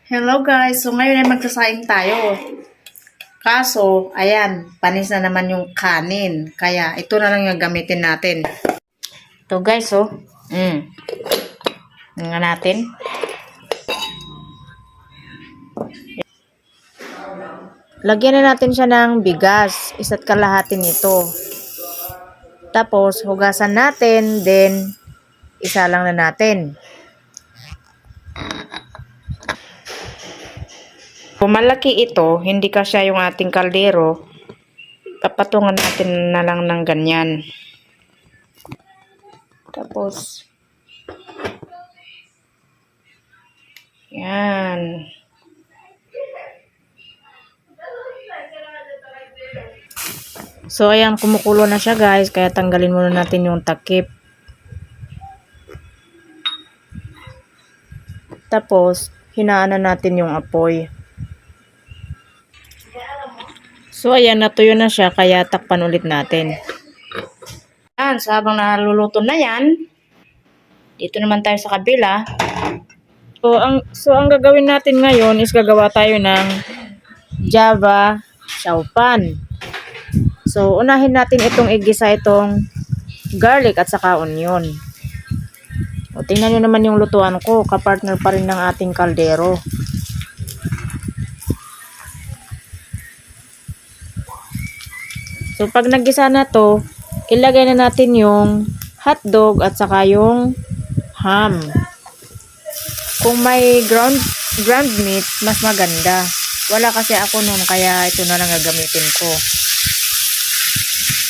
Hello guys, so ngayon ay magsasaing tayo. Kaso, ayan, panis na naman yung kanin. Kaya ito na lang yung gamitin natin. Ito guys, oh. Nga natin. Lagyan na natin siya ng bigas. Isa't kalahati nito. Tapos, hugasan natin. Then, isa lang na natin. Kung malaki ito, hindi kasya yung ating kaldero, papatungan natin na lang ng ganyan. Tapos, yan. So, ayan, kumukulo na siya guys, kaya tanggalin muna natin yung takip. Tapos, hinaan na natin yung apoy. So, ayan, natuyo na siya, kaya takpan ulit natin. Ayan, so habang naluluto na yan, dito naman tayo sa kabila. So, ang gagawin natin ngayon is gagawa tayo ng Java Xiaopan. So, unahin natin itong igisa itong garlic at saka onion. O, tingnan nyo naman yung lutuan ko. Kapartner pa rin ng ating kaldero. So, pag naggisa na to, ilagay na natin yung hotdog at saka yung ham. Kung may ground meat, mas maganda. Wala kasi ako nun, kaya ito na lang gagamitin ko.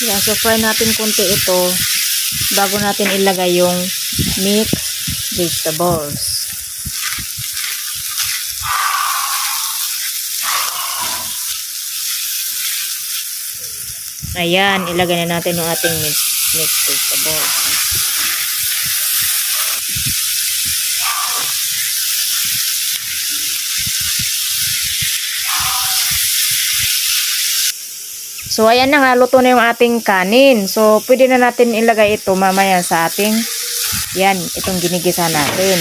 Yan, so fry natin konti ito bago natin ilagay yung mixed vegetables. Ayan, ilagay na natin yung ating mixed vegetables. So, ayan na nga, luto na yung ating kanin. So, pwede na natin ilagay ito mamaya sa ating, yan, itong ginigisa natin.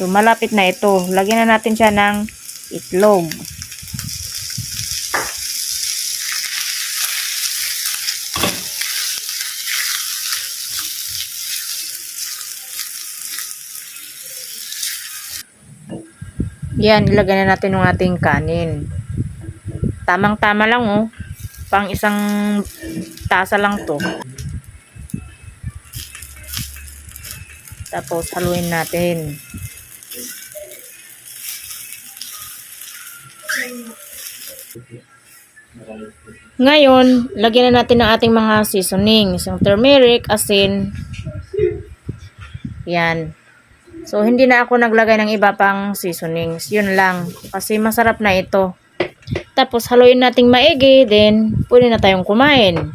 So, malapit na ito. Lagyan na natin siya ng itlog. Yan, ilagay na natin yung ating kanin. Tamang-tama lang oh. Pang isang tasa lang to. Tapos haluin natin. Ngayon, lagyan na natin ng ating mga seasonings. Yung turmeric, asin. Yan. So, hindi na ako naglagay ng iba pang seasonings. Yun lang. Kasi masarap na ito. Tapos, haluin nating maigi. Then, pwede na tayong kumain.